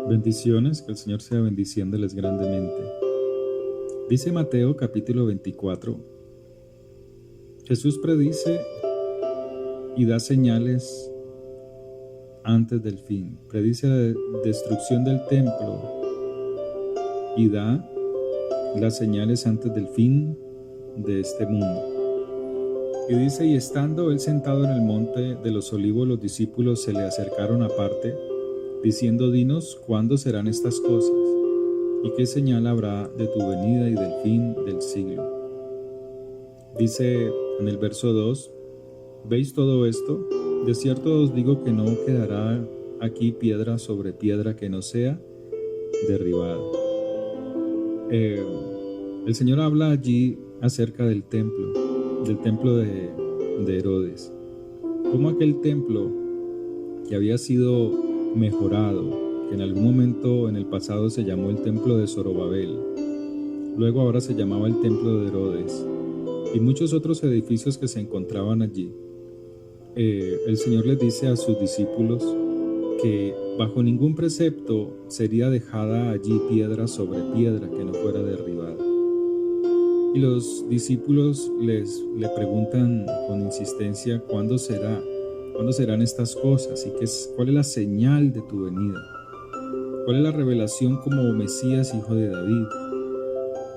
Bendiciones, que el Señor sea bendiciéndoles grandemente. Dice Mateo capítulo 24, Jesús predice y da señales antes del fin. Predice la destrucción del templo y da las señales antes del fin de este mundo. Y dice, y estando él sentado en el monte de los olivos, los discípulos se le acercaron aparte, diciendo, dinos, ¿cuándo serán estas cosas? ¿Y qué señal habrá de tu venida y del fin del siglo? Dice en el verso 2, ¿veis todo esto? De cierto os digo que no quedará aquí piedra sobre piedra que no sea derribada. El Señor habla allí acerca del templo de Herodes. Como aquel templo que había sido mejorado, que en algún momento en el pasado se llamó el templo de Zorobabel, luego ahora se llamaba el templo de Herodes, y muchos otros edificios que se encontraban allí. El Señor les dice a sus discípulos que bajo ningún precepto sería dejada allí piedra sobre piedra que no fuera derribada. Y los discípulos le preguntan con insistencia, ¿cuándo serán estas cosas? ¿Y cuál es la señal de tu venida? ¿Cuál es la revelación como Mesías, hijo de David?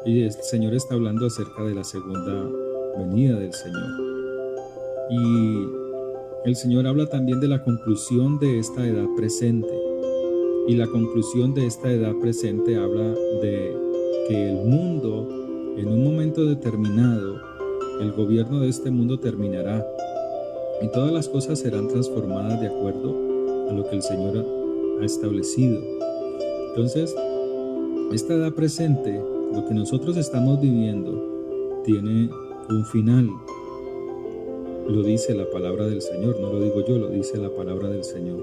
Y el Señor está hablando acerca de la segunda venida del Señor. Y el Señor habla también de la conclusión de esta edad presente. Y la conclusión de esta edad presente habla de que el mundo, en un momento determinado, el gobierno de este mundo terminará. Y todas las cosas serán transformadas de acuerdo a lo que el Señor ha establecido. Entonces, esta edad presente, lo que nosotros estamos viviendo, tiene un final. Lo dice la palabra del Señor, no lo digo yo, lo dice la palabra del Señor.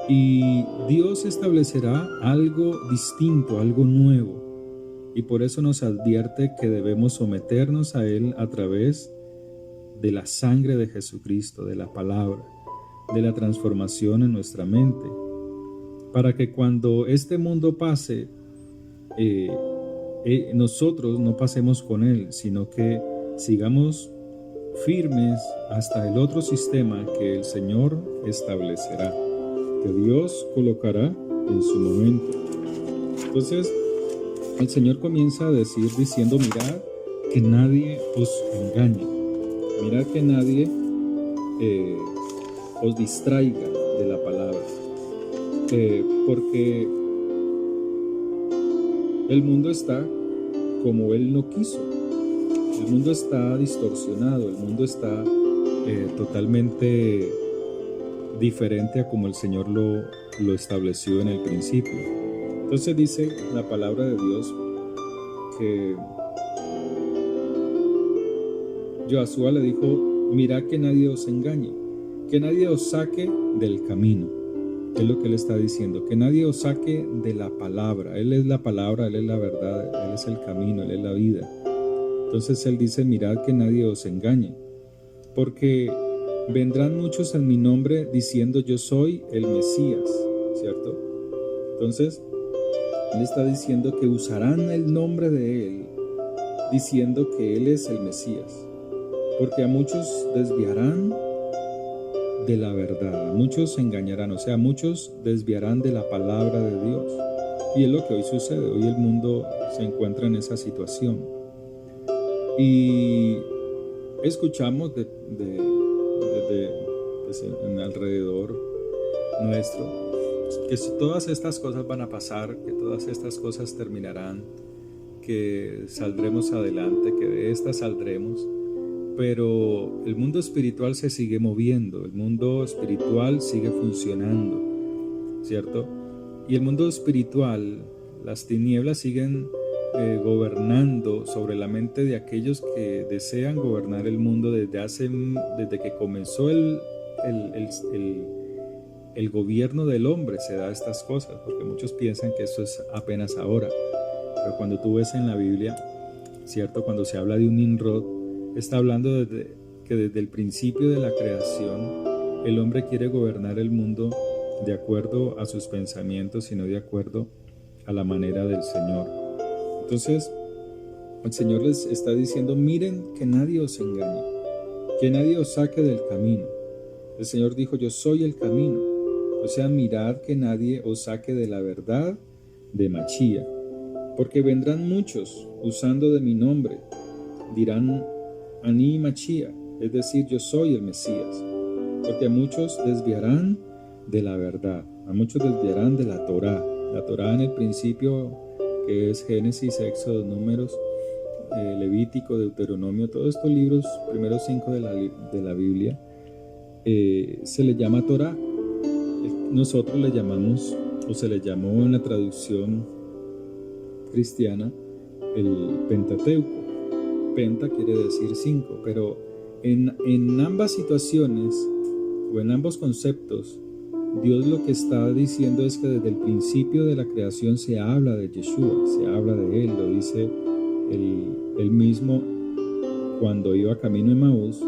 Y Dios establecerá algo distinto, algo nuevo. Y por eso nos advierte que debemos someternos a Él a través de la sangre de Jesucristo, de la palabra, de la transformación en nuestra mente, para que cuando este mundo pase, nosotros no pasemos con él, sino que sigamos firmes hasta el otro sistema que el Señor establecerá, que Dios colocará en su momento. Entonces, el Señor comienza a decir, diciendo, mirad que nadie os engañe. Mirad que nadie os distraiga de la palabra, porque el mundo está como Él no quiso. El mundo está distorsionado, el mundo está totalmente diferente a como el Señor lo estableció en el principio. Entonces dice la palabra de Dios que Josué le dijo, mirad que nadie os engañe, que nadie os saque del camino. Es lo que él está diciendo, que nadie os saque de la palabra. Él es la palabra, Él es la verdad, Él es el camino, Él es la vida. Entonces Él dice, mirad que nadie os engañe, porque vendrán muchos en mi nombre diciendo yo soy el Mesías, ¿cierto? Entonces Él está diciendo que usarán el nombre de Él, diciendo que Él es el Mesías. Porque a muchos desviarán de la verdad, a muchos se engañarán, o sea, muchos desviarán de la palabra de Dios. Y es lo que hoy sucede, hoy el mundo se encuentra en esa situación. Y escuchamos pues, en alrededor nuestro que si todas estas cosas van a pasar, que todas estas cosas terminarán, que saldremos adelante, que de estas saldremos. Pero el mundo espiritual se sigue moviendo, el mundo espiritual sigue funcionando, ¿cierto? Y el mundo espiritual, las tinieblas siguen gobernando sobre la mente de aquellos que desean gobernar el mundo desde que comenzó el gobierno del hombre. Se da estas cosas, porque muchos piensan que eso es apenas ahora. Pero cuando tú ves en la Biblia, ¿cierto? Cuando se habla de un Nimrod, está hablando que desde el principio de la creación el hombre quiere gobernar el mundo de acuerdo a sus pensamientos, sino de acuerdo a la manera del Señor. Entonces, el Señor les está diciendo, miren que nadie os engañe, que nadie os saque del camino. El Señor dijo, yo soy el camino. O sea, mirad que nadie os saque de la verdad de Machía, porque vendrán muchos usando de mi nombre, dirán, Aní Machía, es decir, yo soy el Mesías, porque a muchos desviarán de la verdad, a muchos desviarán de la Torá. La Torá en el principio, que es Génesis, Éxodo, Números, Levítico, Deuteronomio, todos estos libros, primeros 5 de la Biblia, se le llama Torá. Nosotros le llamamos, o se le llamó en la traducción cristiana, el Pentateuco. Penta quiere decir 5, pero en ambas situaciones o en ambos conceptos, Dios lo que está diciendo es que desde el principio de la creación se habla de Yeshua, se habla de Él, lo dice él mismo cuando iba camino en Emaús,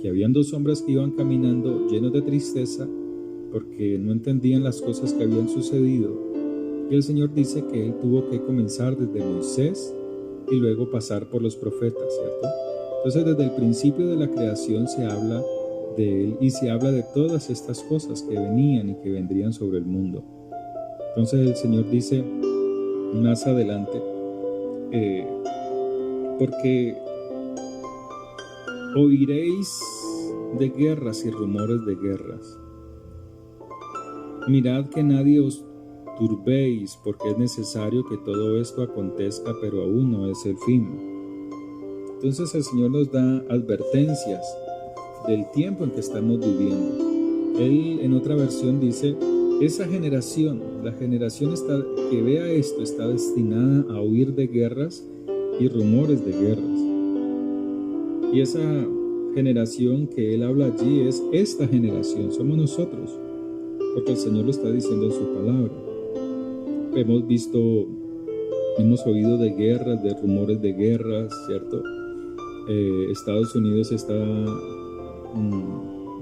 que habían 2 hombres que iban caminando llenos de tristeza porque no entendían las cosas que habían sucedido, y el Señor dice que Él tuvo que comenzar desde Moisés y luego pasar por los profetas, ¿cierto? Entonces desde el principio de la creación se habla de Él y se habla de todas estas cosas que venían y que vendrían sobre el mundo. Entonces el Señor dice más adelante, porque oiréis de guerras y rumores de guerras. Mirad que nadie os turbéis, porque es necesario que todo esto acontezca, pero aún no es el fin. Entonces el Señor nos da advertencias del tiempo en que estamos viviendo. Él en otra versión dice, esa generación, la generación que vea esto, está destinada a huir de guerras y rumores de guerras. Y esa generación que Él habla allí es esta generación, somos nosotros, porque el Señor lo está diciendo en su palabra. Hemos oído de guerras, de rumores de guerras, ¿cierto? Estados Unidos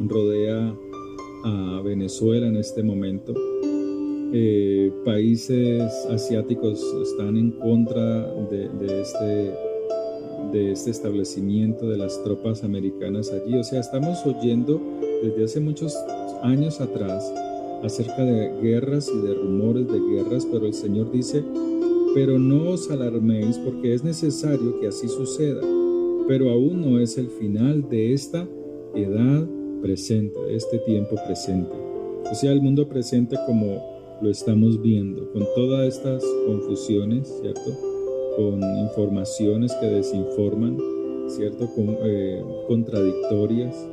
rodea a Venezuela en este momento. Países asiáticos están en contra de este establecimiento de las tropas americanas allí. O sea, estamos oyendo desde hace muchos años atrás acerca de guerras y de rumores de guerras, pero el Señor dice, pero no os alarméis, porque es necesario que así suceda, pero aún no es el final de esta edad presente, de este tiempo presente. O sea, el mundo presente como lo estamos viendo, con todas estas confusiones, ¿cierto? Con informaciones que desinforman, ¿cierto? Contradictorias,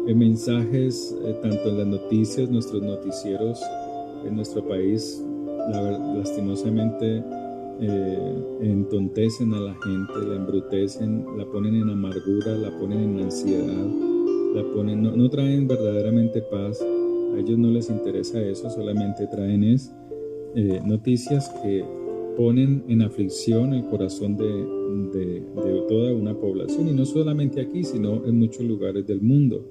mensajes tanto en las noticias, nuestros noticieros en nuestro país, lastimosamente entontecen a la gente, la embrutecen, la ponen en amargura, la ponen en ansiedad, no traen verdaderamente paz. A ellos no les interesa eso, solamente traen noticias que ponen en aflicción el corazón de toda una población, y no solamente aquí, sino en muchos lugares del mundo.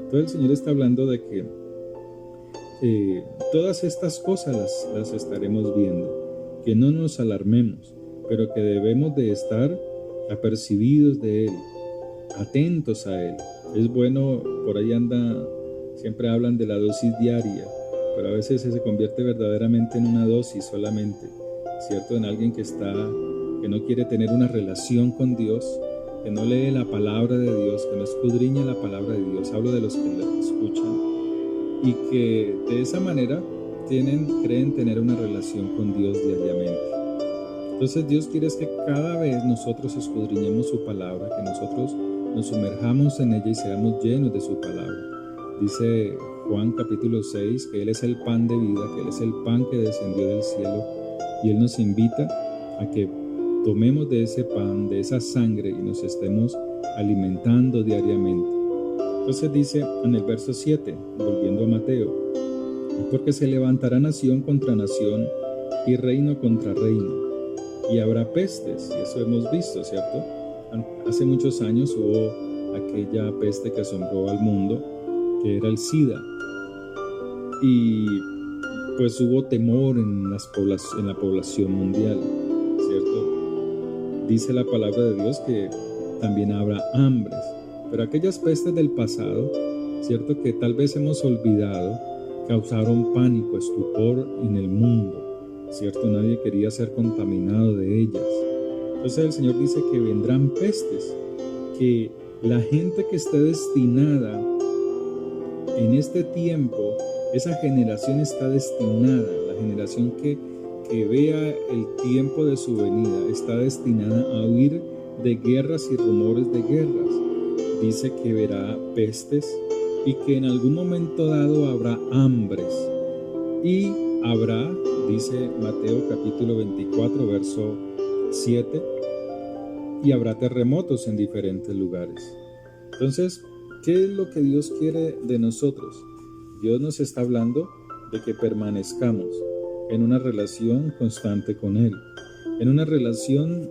Entonces el Señor está hablando de que todas estas cosas las estaremos viendo, que no nos alarmemos, pero que debemos de estar apercibidos de Él, atentos a Él. Es bueno, por ahí siempre hablan de la dosis diaria, pero a veces se convierte verdaderamente en una dosis solamente, ¿cierto? En alguien que no quiere tener una relación con Dios, que no lee la palabra de Dios, que no escudriña la palabra de Dios. Hablo de los que la escuchan y que de esa manera creen tener una relación con Dios diariamente. Entonces Dios quiere es que cada vez nosotros escudriñemos su palabra, que nosotros nos sumerjamos en ella y seamos llenos de su palabra. Dice Juan capítulo 6 que Él es el pan de vida, que Él es el pan que descendió del cielo, y Él nos invita a que tomemos de ese pan, de esa sangre, y nos estemos alimentando diariamente. Entonces dice en el verso 7, volviendo a Mateo, porque se levantará nación contra nación y reino contra reino, y habrá pestes, y eso hemos visto, ¿cierto? Hace muchos años hubo aquella peste que asombró al mundo, que era el SIDA. y pues hubo temor en la población mundial, ¿cierto? Dice la palabra de Dios que también habrá hambres, pero aquellas pestes del pasado, ¿cierto? Que tal vez hemos olvidado, causaron pánico, estupor en el mundo, ¿cierto? Nadie quería ser contaminado de ellas. Entonces el Señor dice que vendrán pestes, que la gente que esté destinada en este tiempo, esa generación está destinada, la generación que vea el tiempo de su venida, está destinada a huir de guerras y rumores de guerras. Dice que verá pestes y que en algún momento dado habrá hambres. Y habrá, dice Mateo capítulo 24, verso 7, y habrá terremotos en diferentes lugares. Entonces, ¿qué es lo que Dios quiere de nosotros? Dios nos está hablando de que permanezcamos en una relación constante con Él, en una relación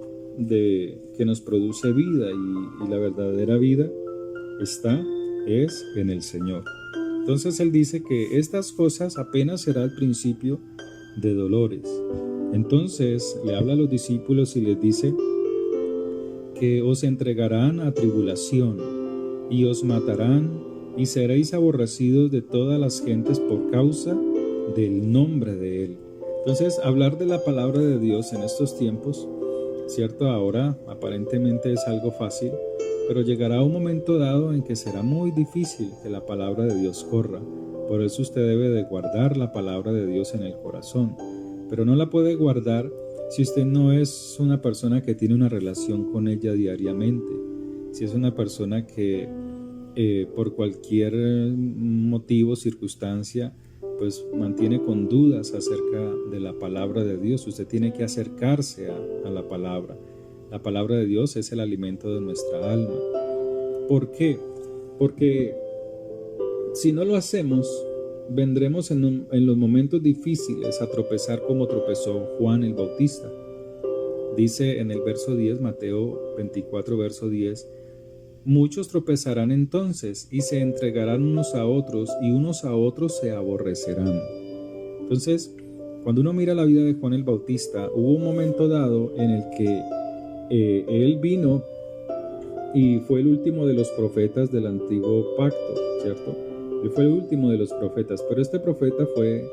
que nos produce vida, y la verdadera vida es en el Señor. Entonces Él dice que estas cosas apenas será el principio de dolores. Entonces le habla a los discípulos y les dice que os entregarán a tribulación y os matarán y seréis aborrecidos de todas las gentes por causa del nombre de Él. Entonces, hablar de la palabra de Dios en estos tiempos, ¿cierto? Ahora aparentemente es algo fácil, pero llegará un momento dado en que será muy difícil que la palabra de Dios corra. Por eso usted debe de guardar la palabra de Dios en el corazón, pero no la puede guardar si usted no es una persona que tiene una relación con ella diariamente, si es una persona que por cualquier motivo, circunstancia, pues mantiene con dudas acerca de la palabra de Dios. Usted tiene que acercarse a la palabra. La palabra de Dios es el alimento de nuestra alma. ¿Por qué? Porque si no lo hacemos, vendremos en los momentos difíciles a tropezar como tropezó Juan el Bautista. Dice en el verso 10, Mateo 24, verso 10, muchos tropezarán entonces y se entregarán unos a otros y unos a otros se aborrecerán. Entonces, cuando uno mira la vida de Juan el Bautista, hubo un momento dado en el que él vino y fue el último de los profetas del antiguo pacto, ¿cierto? Él fue el último de los profetas, pero este profeta fue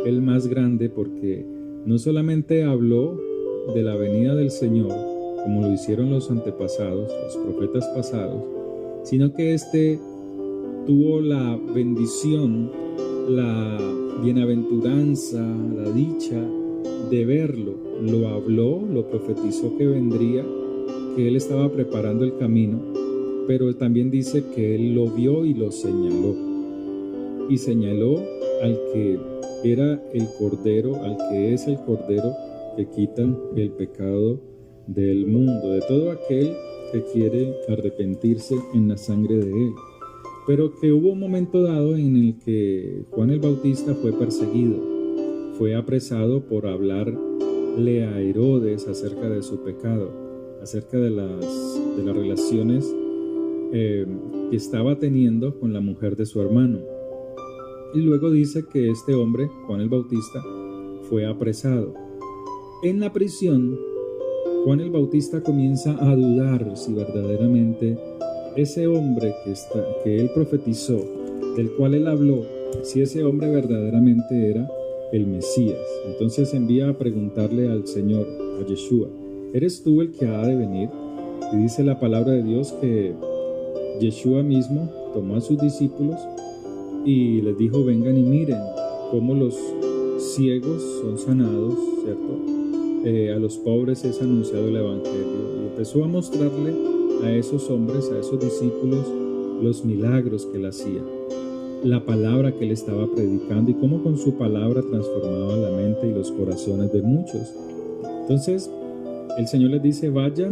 el más grande porque no solamente habló de la venida del Señor, como lo hicieron los antepasados, los profetas pasados, sino que este tuvo la bendición, la bienaventuranza, la dicha de verlo. Lo habló, lo profetizó que vendría, que él estaba preparando el camino, pero también dice que él lo vio y lo señaló. Y señaló al que era el Cordero, al que es el Cordero que quita el pecado del mundo, de todo aquel que quiere arrepentirse en la sangre de Él. Pero que hubo un momento dado en el que Juan el Bautista fue perseguido, fue apresado por hablarle a Herodes acerca de su pecado, acerca de las relaciones que estaba teniendo con la mujer de su hermano. Y luego dice que este hombre, Juan el Bautista, fue apresado. En la prisión, Juan el Bautista comienza a dudar si verdaderamente ese hombre que él profetizó, del cual él habló, si ese hombre verdaderamente era el Mesías. Entonces envía a preguntarle al Señor, a Yeshua, ¿eres tú el que ha de venir? Y dice la palabra de Dios que Yeshua mismo tomó a sus discípulos y les dijo, vengan y miren cómo los ciegos son sanados, ¿cierto? A los pobres es anunciado el Evangelio. Y empezó a mostrarle a esos hombres, a esos discípulos, los milagros que él hacía, la palabra que él estaba predicando y cómo con su palabra transformaba la mente y los corazones de muchos. Entonces, el Señor les dice, vayan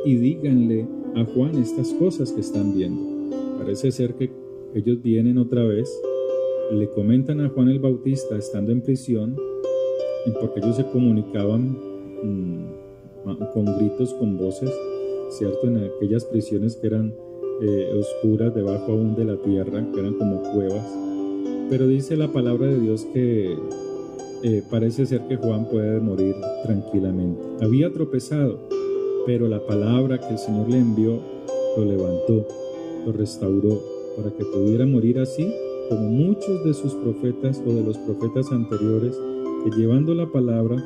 y díganle a Juan estas cosas que están viendo. Parece ser que ellos vienen otra vez, le comentan a Juan el Bautista estando en prisión, porque ellos se comunicaban con gritos, con voces, ¿cierto? En aquellas prisiones que eran oscuras, debajo aún de la tierra, que eran como cuevas. Pero dice la palabra de Dios que parece ser que Juan puede morir tranquilamente. Había tropezado, pero la palabra que el Señor le envió lo levantó, lo restauró, para que pudiera morir así como muchos de sus profetas o de los profetas anteriores que llevando la palabra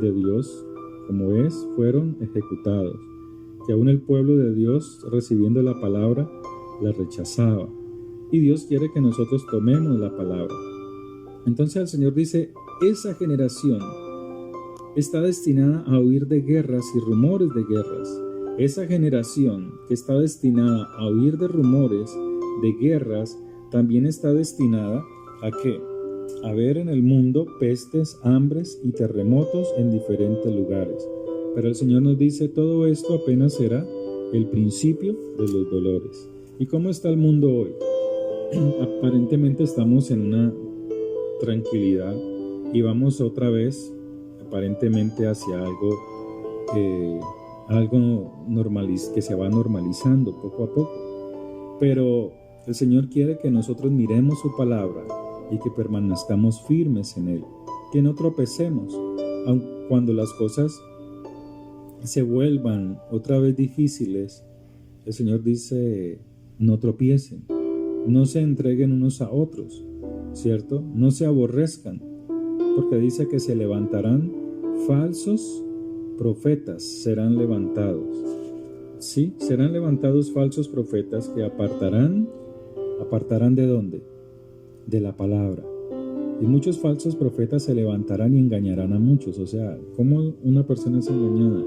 de Dios como es, fueron ejecutados, que aún el pueblo de Dios recibiendo la palabra la rechazaba, y Dios quiere que nosotros tomemos la palabra. Entonces el Señor dice, esa generación está destinada a huir de guerras y rumores de guerras. Esa generación que está destinada a huir de rumores de guerras, también está destinada ¿a qué? A ver en el mundo pestes, hambres y terremotos en diferentes lugares. Pero el Señor nos dice, todo esto apenas será el principio de los dolores. ¿Y cómo está el mundo hoy? Aparentemente estamos en una tranquilidad y vamos otra vez aparentemente hacia algo que se va normalizando poco a poco. Pero el Señor quiere que nosotros miremos su palabra y que permanezcamos firmes en él, que no tropecemos, aun cuando las cosas se vuelvan otra vez difíciles. El Señor dice, no tropiecen, no se entreguen unos a otros, ¿cierto? No se aborrezcan, porque dice que se levantarán falsos profetas, serán levantados. Sí, serán levantados falsos profetas que apartarán ¿de dónde? De la palabra. Y muchos falsos profetas se levantarán y engañarán a muchos. O sea, ¿cómo una persona es engañada?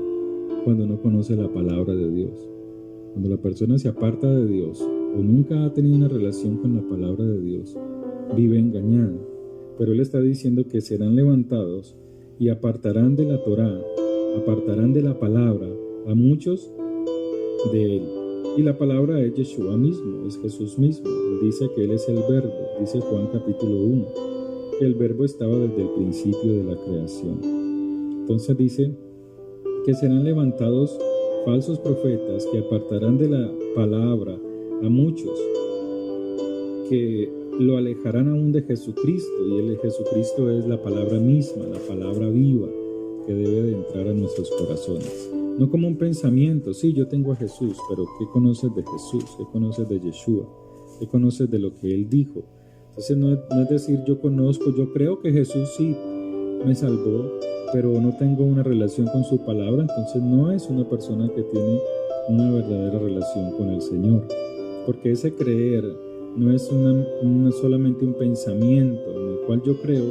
Cuando no conoce la palabra de Dios. Cuando la persona se aparta de Dios o nunca ha tenido una relación con la palabra de Dios, vive engañada. Pero Él está diciendo que serán levantados y apartarán de la Torá, apartarán de la palabra a muchos de Él. Y la palabra es Yeshua mismo, es Jesús mismo. Él dice que Él es el Verbo, dice Juan capítulo 1, que el Verbo estaba desde el principio de la creación. Entonces dice que serán levantados falsos profetas que apartarán de la palabra a muchos, que lo alejarán aún de Jesucristo, y el Jesucristo es la palabra misma, la palabra viva que debe de entrar a nuestros corazones. No como un pensamiento, sí, yo tengo a Jesús, pero ¿qué conoces de Jesús? ¿Qué conoces de Yeshua? ¿Qué conoces de lo que Él dijo? Entonces no es decir yo conozco, yo creo que Jesús sí me salvó, pero no tengo una relación con su palabra, entonces no es una persona que tiene una verdadera relación con el Señor. Porque ese creer no es solamente un pensamiento en el cual yo creo,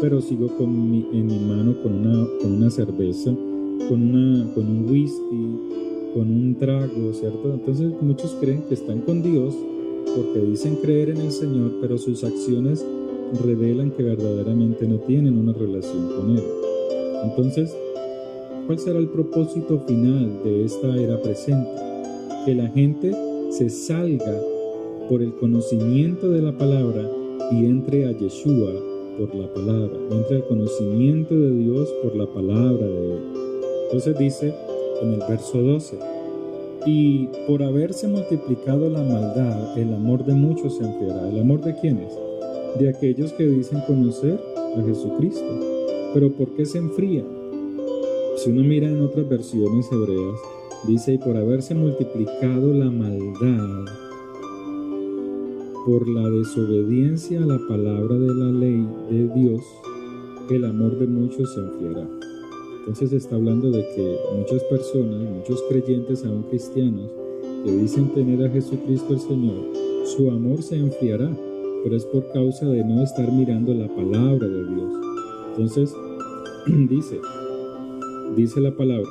pero sigo en mi mano con una cerveza, con un whisky, con un trago, ¿cierto? Entonces muchos creen que están con Dios porque dicen creer en el Señor, pero sus acciones revelan que verdaderamente no tienen una relación con Él. Entonces, ¿cuál será el propósito final de esta era presente? Que la gente se salga por el conocimiento de la palabra y entre a Yeshua por la palabra, entre al conocimiento de Dios por la palabra de Él. Entonces dice en el verso 12, y por haberse multiplicado la maldad, el amor de muchos se enfriará. ¿El amor de quiénes? De aquellos que dicen conocer a Jesucristo. ¿Pero por qué se enfría? Si uno mira en otras versiones hebreas, dice, y por haberse multiplicado la maldad, por la desobediencia a la palabra de la ley de Dios, el amor de muchos se enfriará. Entonces está hablando de que muchas personas, muchos creyentes aún cristianos, que dicen tener a Jesucristo el Señor, su amor se enfriará, pero es por causa de no estar mirando la palabra de Dios. Entonces dice la palabra,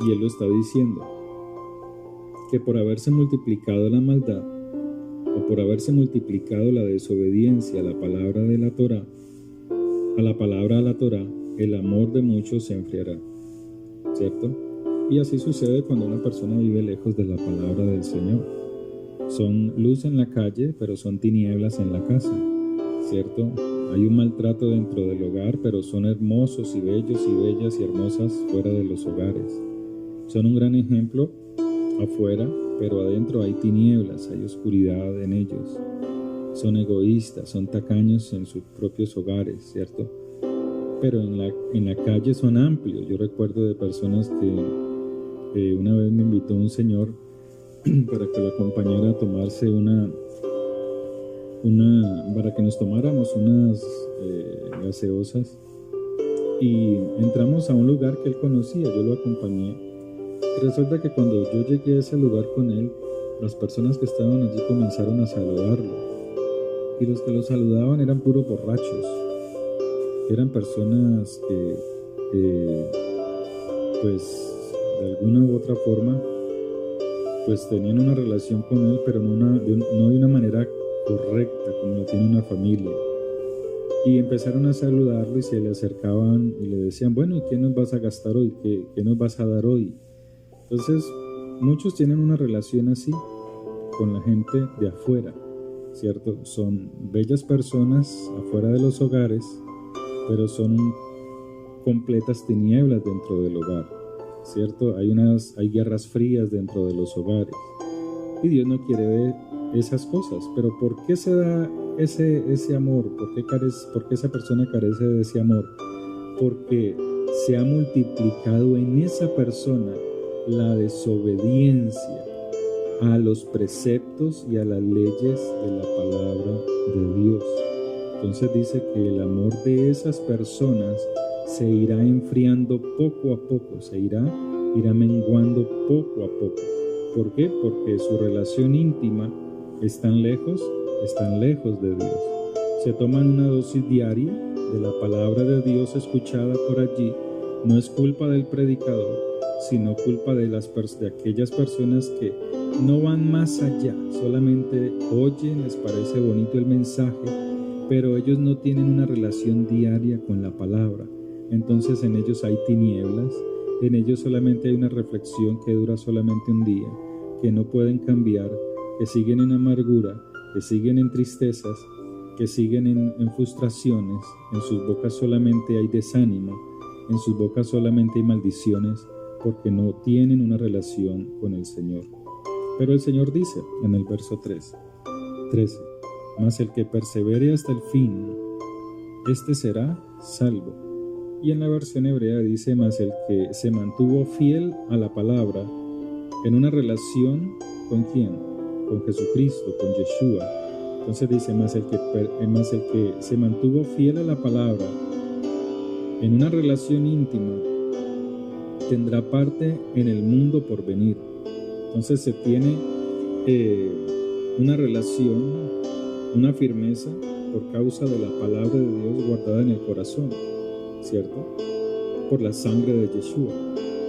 y Él lo está diciendo, que por haberse multiplicado la maldad, o por haberse multiplicado la desobediencia a la palabra de la Torá, a la Torá, el amor de muchos se enfriará, ¿cierto? Y así sucede cuando una persona vive lejos de la palabra del Señor. Son luz en la calle, pero son tinieblas en la casa, ¿cierto? Hay un maltrato dentro del hogar, pero son hermosos y bellos y bellas y hermosas fuera de los hogares. Son un gran ejemplo afuera, pero adentro hay tinieblas, hay oscuridad en ellos. son egoístas, son tacaños en sus propios hogares, ¿cierto? Pero en la calle son amplios. Yo recuerdo de personas que una vez me invitó un señor para que lo acompañara a tomarse para que nos tomáramos unas gaseosas, y entramos a un lugar que él conocía, yo lo acompañé. Y resulta que cuando yo llegué a ese lugar con él, las personas que estaban allí comenzaron a saludarlo, y los que lo saludaban eran puros borrachos, eran personas que pues de alguna u otra forma pues tenían una relación con él, pero no de una manera correcta como lo tiene una familia. Y empezaron a saludarlo y se le acercaban y le decían, bueno, ¿y qué nos vas a gastar hoy? ¿Qué nos vas a dar hoy? Entonces, muchos tienen una relación así con la gente de afuera, ¿cierto? Son bellas personas afuera de los hogares, pero son completas tinieblas dentro del hogar, ¿cierto? Hay guerras frías dentro de los hogares. Y Dios no quiere ver esas cosas. Pero ¿por qué se da ese amor? ¿Por qué esa persona carece de ese amor? Porque se ha multiplicado en esa persona la desobediencia a los preceptos y a las leyes de la palabra de Dios. Entonces dice que el amor de esas personas se irá enfriando poco a poco, irá menguando poco a poco. ¿Por qué? Porque su relación íntima están lejos de Dios. Se toman una dosis diaria de la palabra de Dios escuchada por allí. No es culpa del predicador, sino culpa de aquellas personas que no van más allá, solamente oyen, les parece bonito el mensaje, pero ellos no tienen una relación diaria con la palabra. Entonces en ellos hay tinieblas, en ellos solamente hay una reflexión que dura solamente un día, que no pueden cambiar, que siguen en amargura, que siguen en tristezas, que siguen en frustraciones. En sus bocas solamente hay desánimo, en sus bocas solamente hay maldiciones, porque no tienen una relación con el Señor. Pero el Señor dice en el verso 13, mas el que persevere hasta el fin, este será salvo. Y en la versión hebrea dice, mas el que se mantuvo fiel a la palabra, en una relación ¿con quién? Con Jesucristo, con Yeshua. Entonces dice, mas el que se mantuvo fiel a la palabra, en una relación íntima, tendrá parte en el mundo por venir. Entonces se tiene una relación, una firmeza por causa de la palabra de Dios guardada en el corazón, ¿cierto? Por la sangre de Yeshua.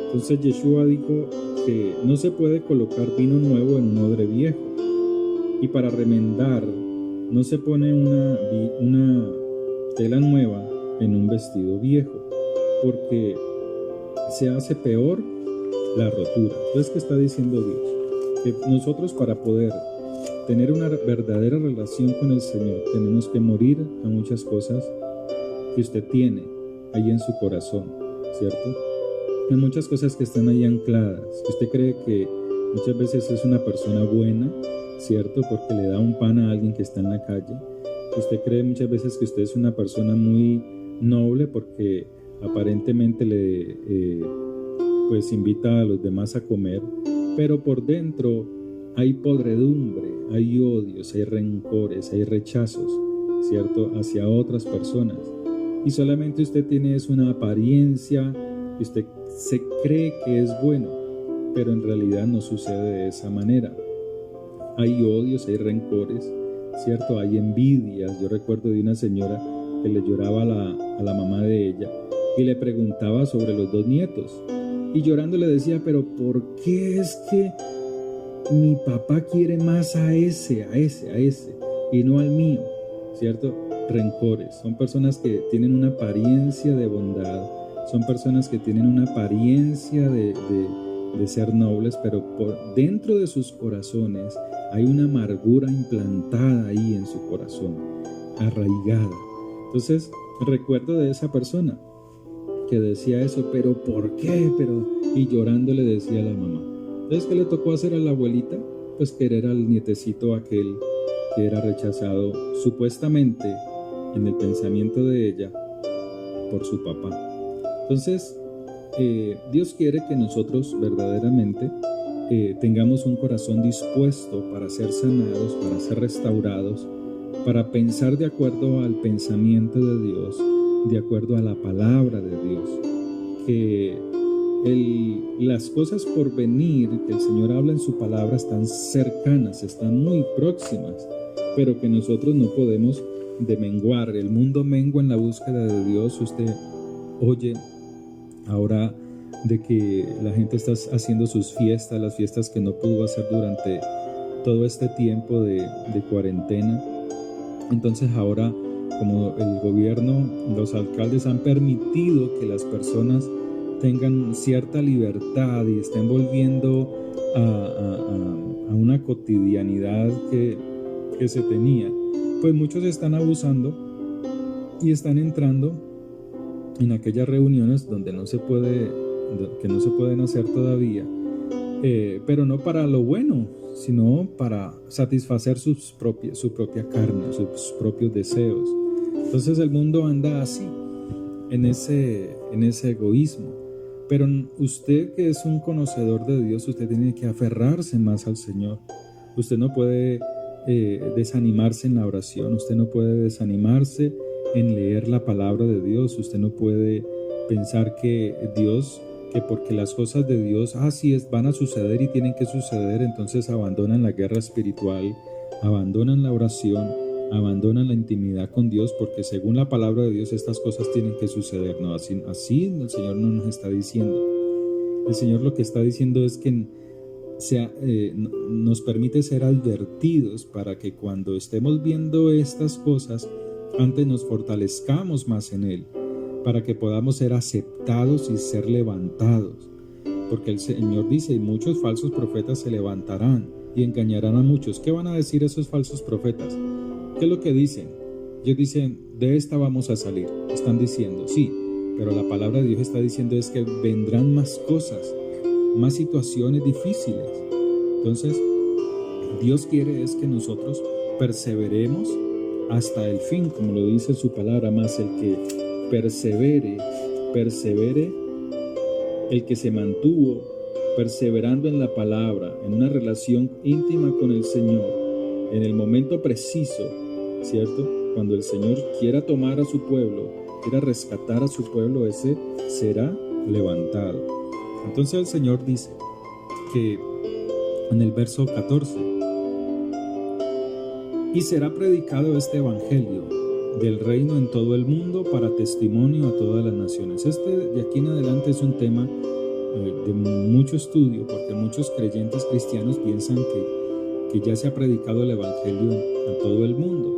Entonces Yeshua dijo que no se puede colocar vino nuevo en un odre viejo, y para remendar no se pone una tela nueva en un vestido viejo, porque se hace peor la rotura. Entonces, ¿qué está diciendo Dios? Que nosotros, para poder tener una verdadera relación con el Señor, tenemos que morir a muchas cosas que usted tiene ahí en su corazón, ¿cierto? Hay muchas cosas que están ahí ancladas, que usted cree que muchas veces es una persona buena, ¿cierto? Porque le da un pan a alguien que está en la calle. Usted cree muchas veces que usted es una persona muy noble porque aparentemente pues invita a los demás a comer, pero por dentro hay podredumbre, hay odios, hay rencores, hay rechazos, ¿cierto? Hacia otras personas. Y solamente usted tiene una apariencia, que usted se cree que es bueno, pero en realidad no sucede de esa manera. Hay odios, hay rencores, ¿cierto? Hay envidias. Yo recuerdo de una señora que le lloraba a la mamá de ella y le preguntaba sobre los 2 nietos. Y llorando le decía, pero ¿por qué es que mi papá quiere más a ese y no al mío? ¿Cierto? Rencores. Son personas que tienen una apariencia de bondad, son personas que tienen una apariencia de ser nobles, pero por dentro de sus corazones hay una amargura implantada ahí en su corazón, arraigada. Entonces, recuerdo de esa persona que decía eso, pero ¿por qué? Y llorando le decía a la mamá. Entonces, ¿qué le tocó hacer a la abuelita? Pues querer al nietecito aquel que era rechazado supuestamente en el pensamiento de ella por su papá. Entonces, Dios quiere que nosotros verdaderamente tengamos un corazón dispuesto para ser sanados, para ser restaurados, para pensar de acuerdo al pensamiento de Dios, de acuerdo a la palabra de Dios, que las cosas por venir que el Señor habla en su palabra están cercanas, están muy próximas, pero que nosotros no podemos demenguar. El mundo mengua en la búsqueda de Dios. Usted oye ahora de que la gente está haciendo sus fiestas, las fiestas que no pudo hacer durante todo este tiempo de cuarentena. Entonces ahora, como el gobierno, los alcaldes han permitido que las personas tengan cierta libertad y estén volviendo a una cotidianidad que se tenía, pues muchos están abusando y están entrando en aquellas reuniones donde que no se pueden hacer todavía, pero no para lo bueno, sino para satisfacer su propia carne, sus propios deseos. Entonces el mundo anda así, en ese egoísmo. Pero usted, que es un conocedor de Dios, usted tiene que aferrarse más al Señor. Usted no puede desanimarse en la oración, usted no puede desanimarse en leer la palabra de Dios, usted no puede pensar que porque las cosas de Dios así van a suceder y tienen que suceder, entonces abandonan la guerra espiritual, abandonan la oración, abandonan la intimidad con Dios, porque según la palabra de Dios estas cosas tienen que suceder. No, así el Señor no nos está diciendo. El Señor lo que está diciendo es que nos permite ser advertidos para que cuando estemos viendo estas cosas, antes nos fortalezcamos más en Él, para que podamos ser aceptados y ser levantados. Porque el Señor dice, y muchos falsos profetas se levantarán y engañarán a muchos. ¿Qué van a decir esos falsos profetas? ¿Qué es lo que dicen? Ellos dicen, de esta vamos a salir. Están diciendo, sí, pero la palabra de Dios está diciendo es que vendrán más cosas, más situaciones difíciles. Entonces, Dios quiere es que nosotros perseveremos hasta el fin, como lo dice su palabra, más el que persevere, el que se mantuvo perseverando en la palabra, en una relación íntima con el Señor, en el momento preciso, ¿cierto? Cuando el Señor quiera tomar a su pueblo, quiera rescatar a su pueblo, ese será levantado. Entonces el Señor dice que en el verso 14, y será predicado este evangelio del reino en todo el mundo para testimonio a todas las naciones. De aquí en adelante es un tema de mucho estudio, porque muchos creyentes cristianos piensan que ya se ha predicado el evangelio a todo el mundo.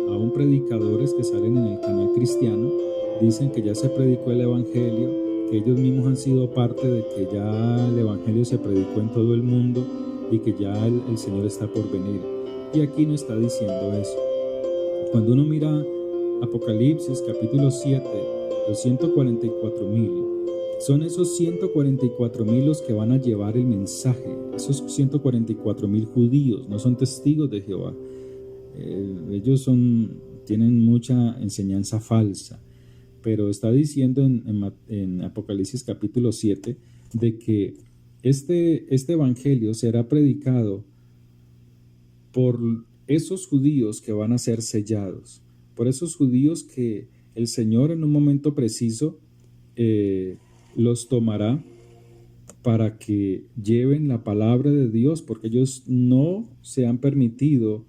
Aún predicadores que salen en el canal cristiano dicen que ya se predicó el evangelio, que ellos mismos han sido parte de que ya el evangelio se predicó en todo el mundo y que ya el Señor está por venir. Y aquí no está diciendo eso. Cuando uno mira Apocalipsis capítulo 7, los 144,000, son esos 144,000 los que van a llevar el mensaje. Esos 144,000 judíos no son testigos de Jehová. Ellos tienen mucha enseñanza falsa, pero está diciendo en Apocalipsis capítulo 7 de que este evangelio será predicado por esos judíos que van a ser sellados, por esos judíos que el Señor en un momento preciso los tomará para que lleven la palabra de Dios, porque ellos no se han permitido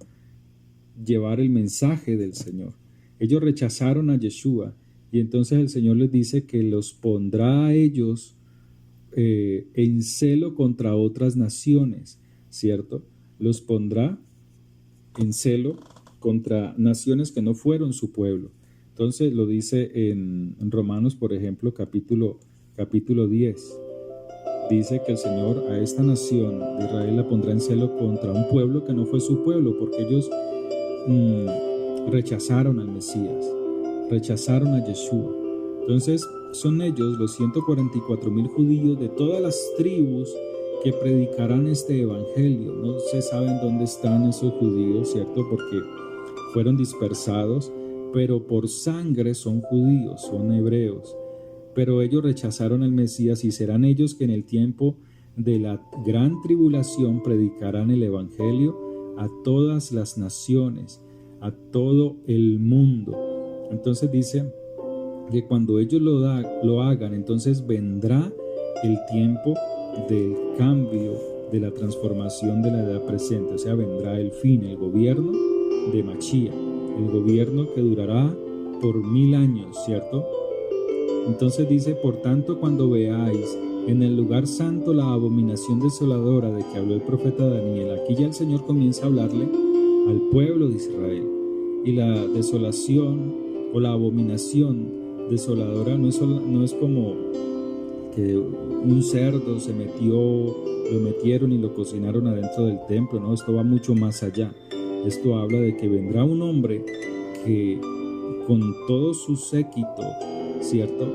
llevar el mensaje del Señor. Ellos rechazaron a Yeshua, y entonces el Señor les dice que los pondrá a ellos en celo contra otras naciones, ¿cierto? Los pondrá en celo contra naciones que no fueron su pueblo. Entonces lo dice en Romanos, por ejemplo, capítulo 10. Dice que el Señor a esta nación de Israel la pondrá en celo contra un pueblo que no fue su pueblo, porque ellos rechazaron al Mesías, rechazaron a Yeshua. Entonces son ellos, los 144,000 judíos de todas las tribus que predicarán este evangelio. No se saben dónde están esos judíos, ¿cierto? Porque fueron dispersados, pero por sangre son judíos, son hebreos. Pero ellos rechazaron al Mesías y serán ellos que en el tiempo de la gran tribulación predicarán el evangelio a todas las naciones, a todo el mundo. Entonces dice que cuando ellos lo hagan, entonces vendrá el tiempo del cambio, de la transformación de la edad presente. O sea, vendrá el fin, el gobierno de Mashiach, el gobierno que durará por 1000 años, ¿cierto? Entonces dice, por tanto, cuando veáis en el lugar santo la abominación desoladora de que habló el profeta Daniel, aquí ya el Señor comienza a hablarle al pueblo de Israel. Y la desolación o la abominación desoladora no es como que un cerdo lo metieron y lo cocinaron adentro del templo, no, esto va mucho más allá. Esto habla de que vendrá un hombre que con todo su séquito, ¿cierto?,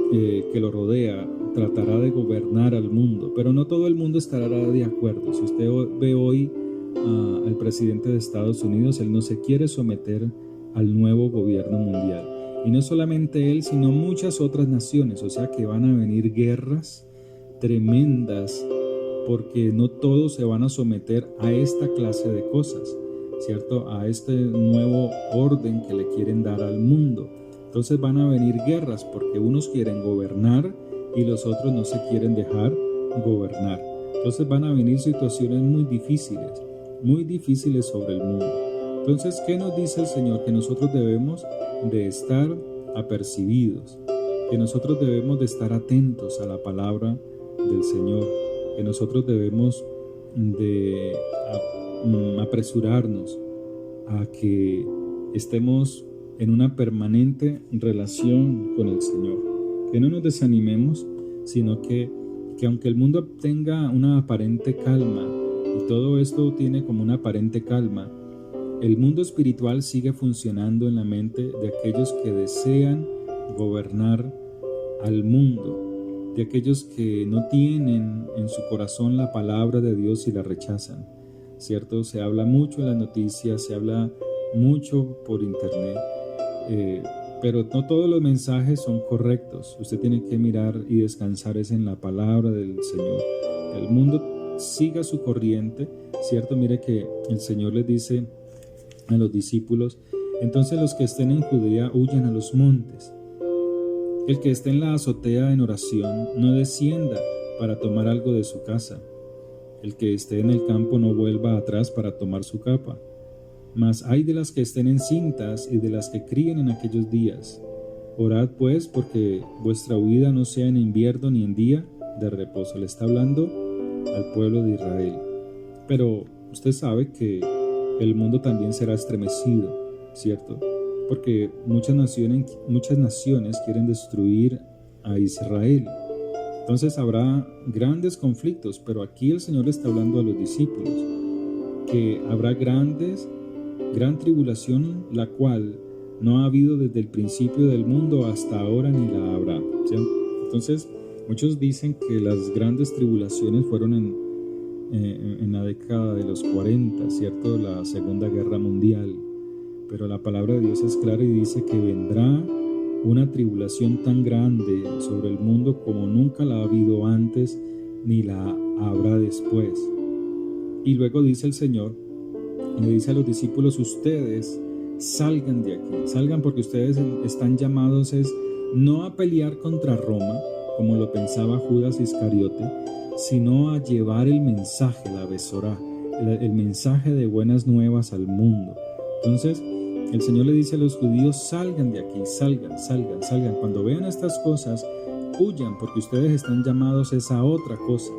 que lo rodea, tratará de gobernar al mundo, pero no todo el mundo estará de acuerdo. Si usted ve hoy al presidente de Estados Unidos, él no se quiere someter al nuevo gobierno mundial. Y no solamente él, sino muchas otras naciones. O sea que van a venir guerras tremendas, porque no todos se van a someter a esta clase de cosas, ¿cierto? A este nuevo orden que le quieren dar al mundo. Entonces van a venir guerras porque unos quieren gobernar y los otros no se quieren dejar gobernar. Entonces van a venir situaciones muy difíciles sobre el mundo. Entonces, ¿qué nos dice el Señor? Que nosotros debemos de estar apercibidos, que nosotros debemos de estar atentos a la palabra del Señor, que nosotros debemos de apresurarnos a que estemos en una permanente relación con el Señor, que no nos desanimemos, sino que aunque el mundo tenga una aparente calma, y todo esto tiene como una aparente calma, el mundo espiritual sigue funcionando en la mente de aquellos que desean gobernar al mundo, de aquellos que no tienen en su corazón la palabra de Dios y la rechazan, ¿cierto? Se habla mucho en las noticias, se habla mucho por internet, pero no todos los mensajes son correctos. Usted tiene que mirar y descansar en la palabra del Señor. El mundo siga su corriente, ¿cierto? Mire que el Señor les dice a los discípulos, entonces los que estén en Judea huyan a los montes. El que esté en la azotea en oración no descienda para tomar algo de su casa. El que esté en el campo no vuelva atrás para tomar su capa. Mas hay de las que estén encintas y de las que críen en aquellos días. Orad pues porque vuestra huida no sea en invierno ni en día de reposo. Le está hablando al pueblo de Israel. Pero usted sabe que el mundo también será estremecido, ¿cierto? Porque muchas naciones quieren destruir a Israel. Entonces habrá grandes conflictos, pero aquí el Señor le está hablando a los discípulos que habrá gran tribulación, la cual no ha habido desde el principio del mundo hasta ahora ni la habrá, ¿sí? Entonces muchos dicen que las grandes tribulaciones fueron en la década de los 40, ¿cierto? La Segunda Guerra Mundial. Pero la palabra de Dios es clara y dice que vendrá una tribulación tan grande sobre el mundo como nunca la ha habido antes ni la habrá después. Y luego dice el Señor, le dice a los discípulos, ustedes salgan de aquí, salgan porque ustedes están llamados no a pelear contra Roma, como lo pensaba Judas Iscariote, sino a llevar el mensaje, la besorá, el mensaje de buenas nuevas al mundo. Entonces el Señor le dice a los judíos, salgan de aquí, salgan. Cuando vean estas cosas, huyan porque ustedes están llamados a otra cosa.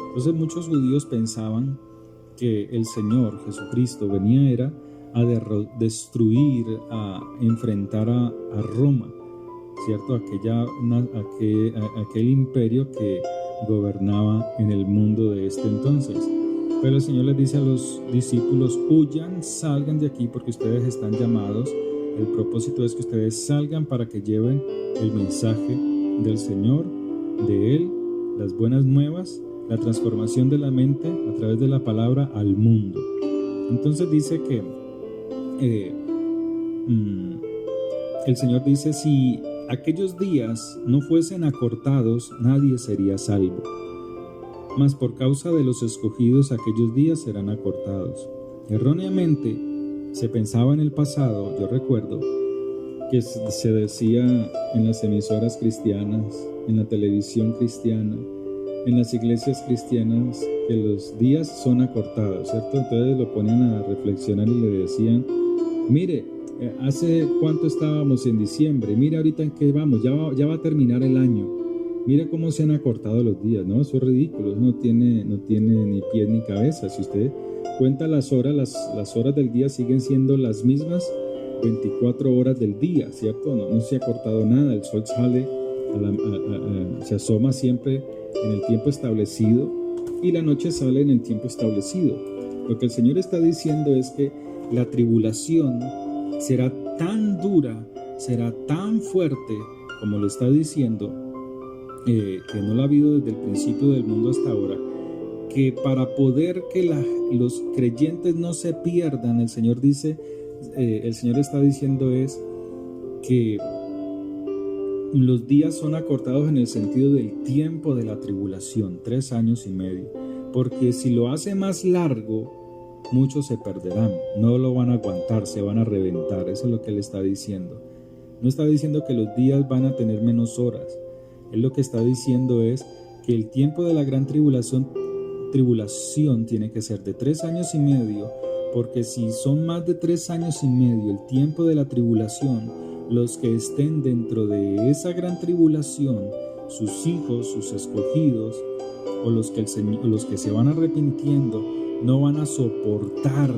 Entonces muchos judíos pensaban que el Señor Jesucristo venía a destruir, a enfrentar a Roma, ¿cierto? Aquel imperio que gobernaba en el mundo de este entonces. Pero el Señor les dice a los discípulos, huyan, salgan de aquí porque ustedes están llamados. El propósito es que ustedes salgan para que lleven el mensaje del Señor, de Él, las buenas nuevas la transformación de la mente a través de la palabra al mundo. Entonces dice que el Señor dice, si aquellos días no fuesen acortados, nadie sería salvo. Mas por causa de los escogidos, aquellos días serán acortados. Erróneamente se pensaba en el pasado, yo recuerdo, que se decía en las emisoras cristianas, en la televisión cristiana, en las iglesias cristianas, que los días son acortados, ¿cierto? Entonces lo ponían a reflexionar y le decían, mire, hace cuánto estábamos en diciembre, mire ahorita en qué vamos, ya va a terminar el año, mire cómo se han acortado los días, ¿no? Eso es ridículo, no tiene ni pies ni cabeza. Si usted cuenta las horas, las horas del día siguen siendo las mismas 24 horas del día, ¿cierto? No se ha cortado nada, el sol sale, se asoma siempre en el tiempo establecido y la noche sale en el tiempo establecido. Lo que el Señor está diciendo es que la tribulación será tan dura, será tan fuerte, como lo está diciendo, que no la ha habido desde el principio del mundo hasta ahora, que para poder que los creyentes no se pierdan, el Señor está diciendo es que los días son acortados en el sentido del tiempo de la tribulación, 3 años y medio, porque si lo hace más largo, muchos se perderán, no lo van a aguantar, se van a reventar. Eso es lo que Él está diciendo. No está diciendo que los días van a tener menos horas. Él lo que está diciendo es que el tiempo de la gran tribulación tiene que ser de 3 años y medio, porque si son más de 3 años y medio el tiempo de la tribulación, los que estén dentro de esa gran tribulación, sus hijos, sus escogidos, o los que se van arrepintiendo, no van a soportar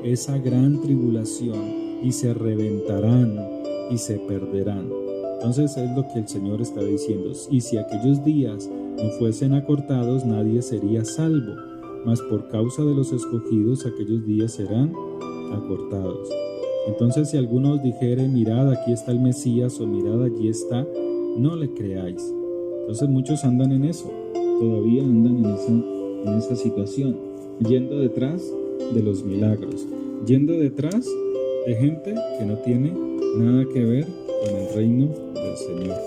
esa gran tribulación y se reventarán y se perderán. Entonces es lo que el Señor está diciendo. Y si aquellos días no fuesen acortados, nadie sería salvo, mas por causa de los escogidos aquellos días serán acortados. Entonces si alguno os dijere, mirad, aquí está el Mesías, o mirad, allí está, no le creáis. Entonces muchos andan en eso, todavía andan en esa situación, yendo detrás de los milagros, yendo detrás de gente que no tiene nada que ver con el reino del Señor,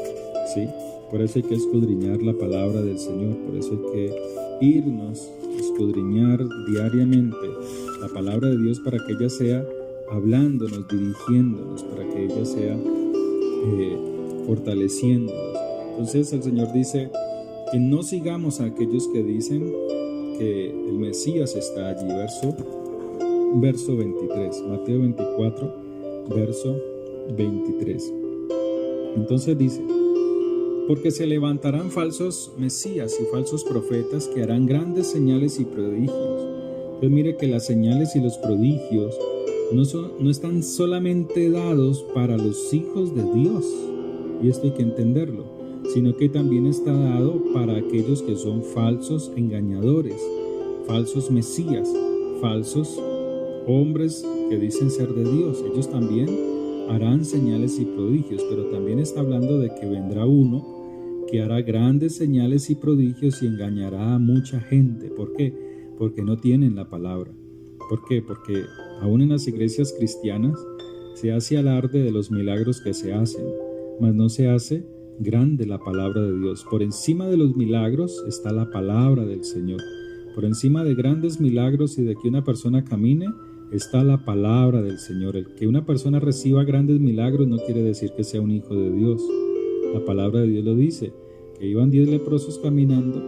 ¿sí? Por eso hay que escudriñar la palabra del Señor, por eso hay que irnos, escudriñar diariamente la palabra de Dios para que ella sea hablándonos, dirigiéndonos, para que ella sea fortaleciéndonos. Entonces el Señor dice que no sigamos a aquellos que dicen que el Mesías está allí. Verso 23, Mateo 24, verso 23. Entonces dice, porque se levantarán falsos mesías y falsos profetas que harán grandes señales y prodigios. Entonces mire que las señales y los prodigios no están solamente dados para los hijos de Dios, y esto hay que entenderlo, sino que también está dado para aquellos que son falsos engañadores, falsos mesías, falsos hombres que dicen ser de Dios. Ellos también harán señales y prodigios, pero también está hablando de que vendrá uno que hará grandes señales y prodigios y engañará a mucha gente. ¿Por qué? Porque no tienen la palabra. ¿Por qué? Porque aún en las iglesias cristianas se hace alarde de los milagros que se hacen, mas no se hace grande la palabra de Dios. Por encima de los milagros está la palabra del Señor. Por encima de grandes milagros y de que una persona camine, está la palabra del Señor. El que una persona reciba grandes milagros no quiere decir que sea un hijo de Dios. La palabra de Dios lo dice, que iban 10 leprosos caminando,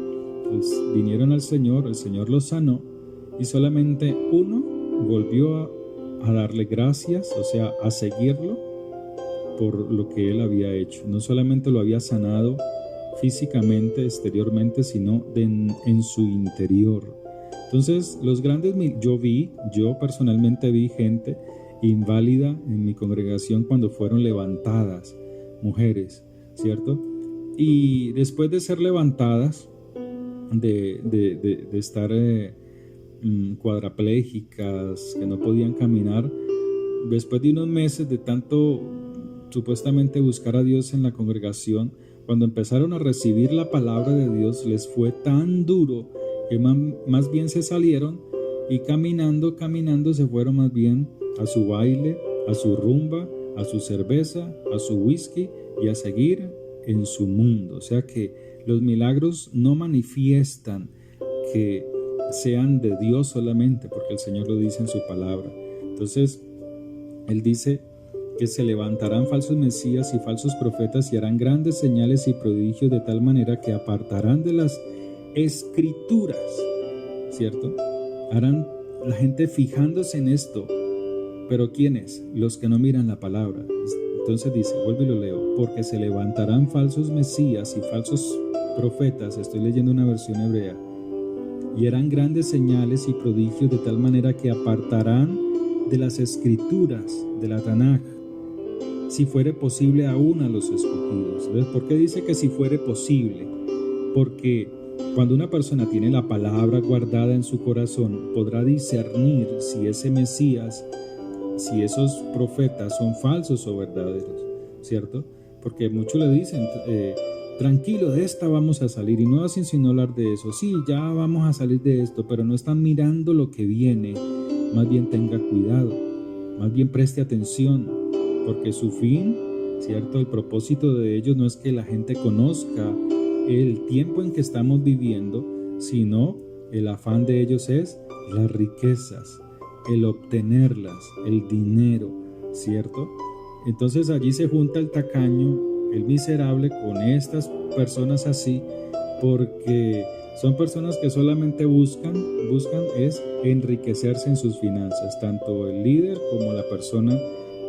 pues vinieron al Señor, el Señor los sanó, y solamente uno volvió a darle gracias, o sea, a seguirlo por lo que él había hecho. No solamente lo había sanado físicamente, exteriormente, sino en su interior. Entonces, los grandes, yo personalmente vi gente inválida en mi congregación cuando fueron levantadas, mujeres, ¿cierto? Y después de ser levantadas, de estar cuadraplégicas, que no podían caminar, después de unos meses de tanto supuestamente buscar a Dios en la congregación, cuando empezaron a recibir la palabra de Dios, les fue tan duro que más bien se salieron y caminando se fueron más bien a su baile, a su rumba, a su cerveza, a su whisky y a seguir en su mundo. O sea que los milagros no manifiestan que sean de Dios solamente, porque el Señor lo dice en su palabra. Entonces, Él dice que se levantarán falsos mesías y falsos profetas y harán grandes señales y prodigios de tal manera que apartarán de las escrituras, ¿cierto? Harán la gente fijándose en esto. ¿Pero quiénes? Los que no miran la palabra. Entonces dice, vuelvo y lo leo, porque se levantarán falsos mesías y falsos profetas, estoy leyendo una versión hebrea, y harán grandes señales y prodigios de tal manera que apartarán de las escrituras, de la Tanaj, si fuere posible aún a los escogidos. ¿Ves? ¿Por qué dice que si fuere posible? Porque cuando una persona tiene la palabra guardada en su corazón, podrá discernir si ese Mesías, si esos profetas son falsos o verdaderos, ¿cierto? Porque muchos le dicen, tranquilo, de esta vamos a salir, y no hacen sino hablar de eso. Sí, ya vamos a salir de esto, pero no están mirando lo que viene. Más bien tenga cuidado, más bien preste atención, porque su fin, ¿cierto? El propósito de ellos no es que la gente conozca el tiempo en que estamos viviendo, sino el afán de ellos es las riquezas, el obtenerlas, el dinero, ¿cierto? Entonces allí se junta el tacaño, el miserable con estas personas así, porque son personas que solamente buscan es enriquecerse en sus finanzas, tanto el líder como la persona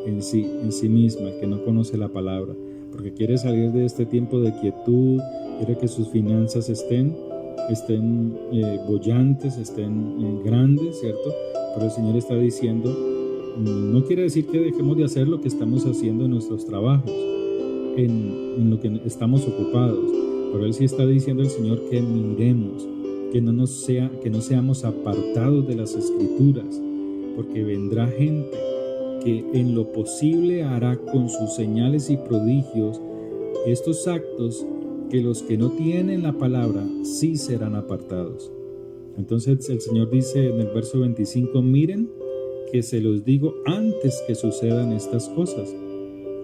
en sí misma, el que no conoce la palabra, porque quiere salir de este tiempo de quietud, quiere que sus finanzas estén bollantes, estén grandes, ¿cierto? Pero el Señor está diciendo, no quiere decir que dejemos de hacer lo que estamos haciendo en nuestros trabajos, en lo que estamos ocupados, pero Él sí está diciendo el Señor que miremos, que no seamos apartados de las Escrituras, porque vendrá gente que en lo posible hará con sus señales y prodigios estos actos que los que no tienen la palabra sí serán apartados. Entonces el Señor dice en el verso 25, miren que se los digo antes que sucedan estas cosas.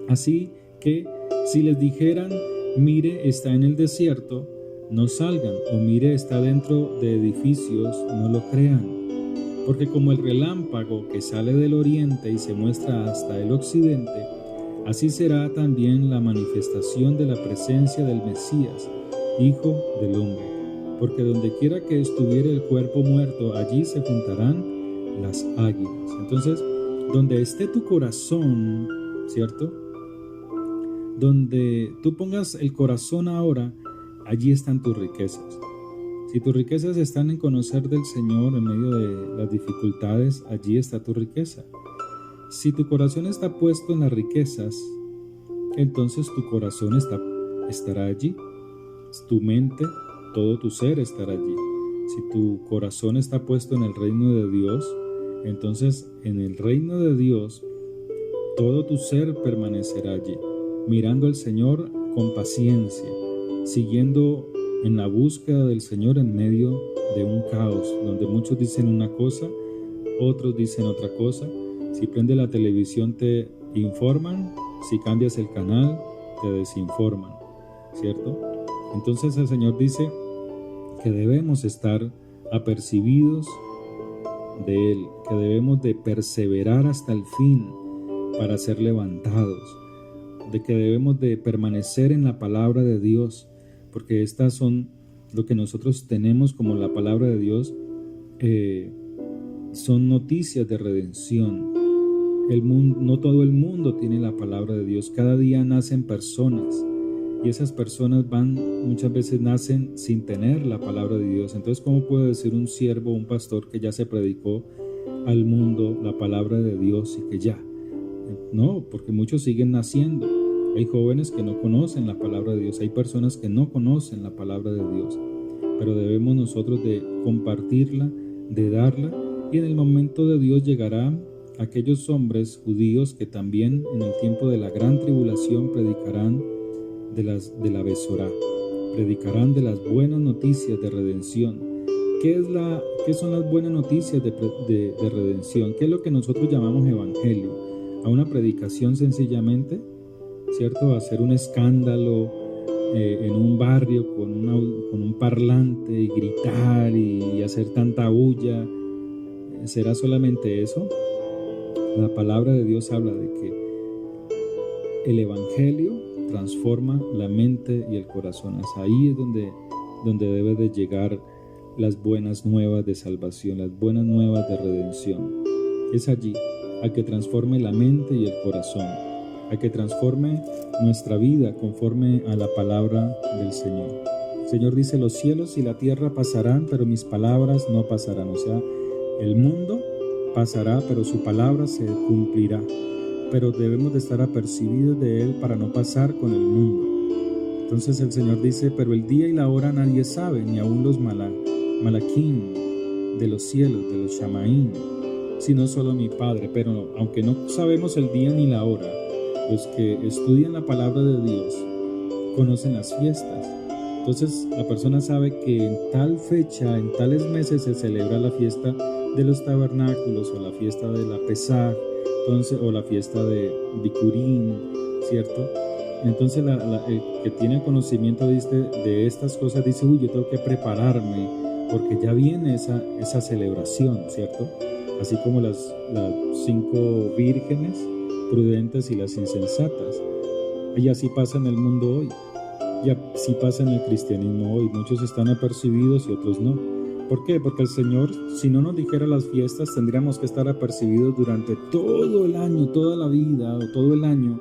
Así que si les dijeran, mire, está en el desierto, no salgan, o mire, está dentro de edificios, no lo crean. Porque como el relámpago que sale del oriente y se muestra hasta el occidente, así será también la manifestación de la presencia del Mesías, Hijo del Hombre. Porque donde quiera que estuviera el cuerpo muerto, allí se juntarán las águilas. Entonces, donde esté tu corazón, ¿cierto? Donde tú pongas el corazón ahora, allí están tus riquezas. Si tus riquezas están en conocer del Señor en medio de las dificultades, allí está tu riqueza. Si tu corazón está puesto en las riquezas, entonces tu corazón estará allí. Tu mente, todo tu ser estará allí. Si tu corazón está puesto en el reino de Dios, entonces en el reino de Dios todo tu ser permanecerá allí, mirando al Señor con paciencia, siguiendo en la búsqueda del Señor en medio de un caos, donde muchos dicen una cosa, otros dicen otra cosa. Si prende la televisión te informan, si cambias el canal te desinforman, ¿cierto? Entonces el Señor dice que debemos estar apercibidos de Él, que debemos de perseverar hasta el fin para ser levantados, de que debemos de permanecer en la palabra de Dios, porque estas son lo que nosotros tenemos como la palabra de Dios, son noticias de redención. No todo el mundo tiene la palabra de Dios. Cada día nacen personas y esas personas muchas veces nacen sin tener la palabra de Dios. Entonces, ¿cómo puede decir un siervo, un pastor que ya se predicó al mundo la palabra de Dios y que ya? No, porque muchos siguen naciendo. Hay jóvenes que no conocen la palabra de Dios, hay personas que no conocen la palabra de Dios, pero debemos nosotros de compartirla, de darla, y en el momento de Dios llegará aquellos hombres judíos que también en el tiempo de la gran tribulación predicarán de la Besorá, predicarán de las buenas noticias de redención, ¿Qué son las buenas noticias de redención? ¿Qué es lo que nosotros llamamos evangelio? A una predicación sencillamente, ¿cierto? Hacer un escándalo en un barrio con un parlante y gritar y hacer tanta bulla. ¿Será solamente eso? La palabra de Dios habla de que el evangelio transforma la mente y el corazón. Ahí es donde debe de llegar las buenas nuevas de salvación, las buenas nuevas de redención. Es allí, a que transforme la mente y el corazón, a que transforme nuestra vida conforme a la palabra del Señor. El Señor dice: los cielos y la tierra pasarán, pero mis palabras no pasarán. O sea, el mundo pasará, pero su palabra se cumplirá. Pero debemos de estar apercibidos de Él para no pasar con el mundo. Entonces el Señor dice: pero el día y la hora nadie sabe, ni aun los malaquín de los cielos, de los shamaín, sino solo mi Padre. Pero aunque no sabemos el día ni la hora, los que estudian la palabra de Dios conocen las fiestas. Entonces la persona sabe que en tal fecha, en tales meses se celebra la fiesta de los tabernáculos, o la fiesta de la Pesaj, entonces, o la fiesta de Bikurim, ¿cierto? Entonces el que tiene conocimiento de estas cosas dice: uy, yo tengo que prepararme porque ya viene esa celebración, ¿cierto? Así como las 5 vírgenes prudentes y las insensatas. Y así pasa en el mundo hoy, y así pasa en el cristianismo hoy. Muchos están apercibidos y otros no. ¿Por qué? Porque el Señor, si no nos dijera las fiestas, tendríamos que estar apercibidos durante todo el año, toda la vida o todo el año,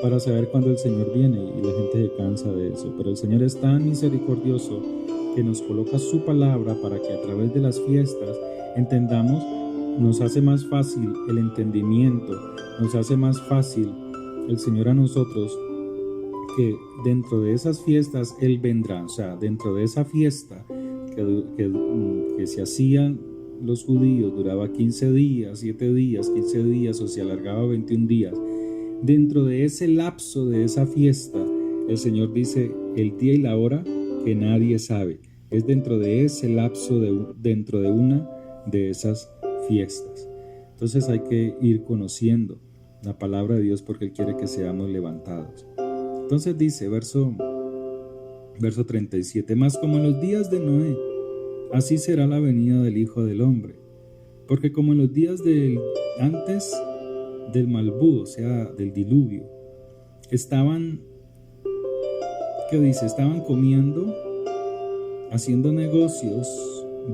para saber cuándo el Señor viene, y la gente se cansa de eso. Pero el Señor es tan misericordioso que nos coloca su palabra para que a través de las fiestas entendamos. Nos hace más fácil el entendimiento, nos hace más fácil el Señor a nosotros, que dentro de esas fiestas Él vendrá. O sea, dentro de esa fiesta que se hacían los judíos, duraba 15 días, 7 días, 15 días, o se alargaba 21 días. Dentro de ese lapso de esa fiesta, el Señor dice: el día y la hora que nadie sabe. Es dentro de ese lapso, dentro de una de esas fiestas. Entonces hay que ir conociendo la palabra de Dios, porque Él quiere que seamos levantados. Entonces dice, verso 37: mas como en los días de Noé, así será la venida del Hijo del Hombre. Porque como en los días antes del Malbú, o sea, del diluvio, estaban comiendo, haciendo negocios,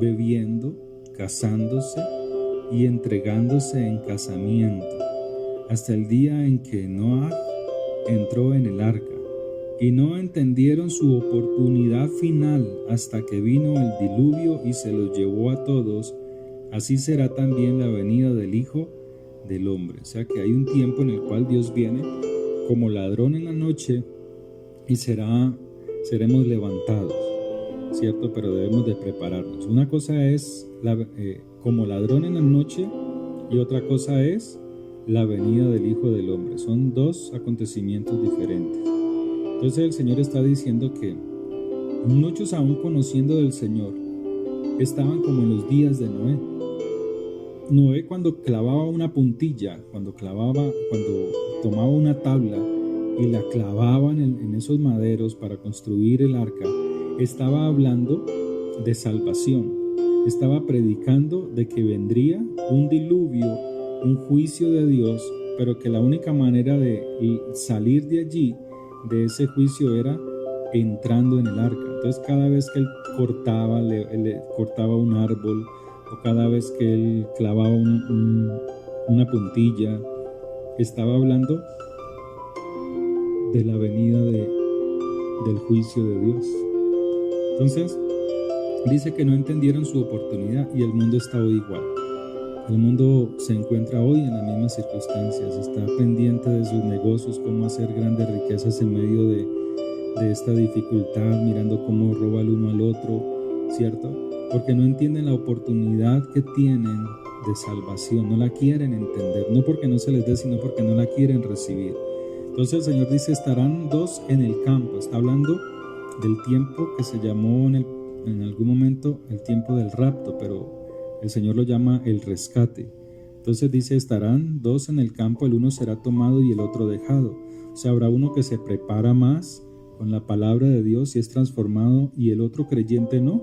bebiendo, casándose y entregándose en casamiento, hasta el día en que Noé entró en el arca, y no entendieron su oportunidad final hasta que vino el diluvio y se los llevó a todos. Así será también la venida del Hijo del Hombre. O sea que hay un tiempo en el cual Dios viene como ladrón en la noche, y seremos levantados, ¿cierto? Pero debemos de prepararnos. Una cosa es como ladrón en la noche, y otra cosa es la venida del Hijo del Hombre. Son 2 acontecimientos diferentes. Entonces el Señor está diciendo que muchos, aún conociendo del Señor, estaban como en los días de Noé. Noé, cuando clavaba una puntilla, cuando tomaba una tabla y la clavaba en esos maderos para construir el arca, estaba hablando de salvación. Estaba predicando de que vendría un diluvio, un juicio de Dios, pero que la única manera de salir de allí, de ese juicio, era entrando en el arca. Entonces cada vez que él cortaba un árbol, o cada vez que él clavaba una puntilla, estaba hablando de la venida del juicio de Dios. Entonces dice que no entendieron su oportunidad, y el mundo está hoy igual. El mundo se encuentra hoy en las mismas circunstancias, está pendiente de sus negocios, cómo hacer grandes riquezas en medio de esta dificultad, mirando cómo roba el uno al otro, ¿cierto? Porque no entienden la oportunidad que tienen de salvación, no la quieren entender, no porque no se les dé, sino porque no la quieren recibir. Entonces el Señor dice: estarán 2 en el campo. Está hablando del tiempo que se llamó en algún momento el tiempo del rapto, pero el Señor lo llama el rescate. Entonces dice, estarán dos en el campo, el uno será tomado y el otro dejado. O sea, habrá uno que se prepara más con la palabra de Dios y es transformado, y el otro creyente no.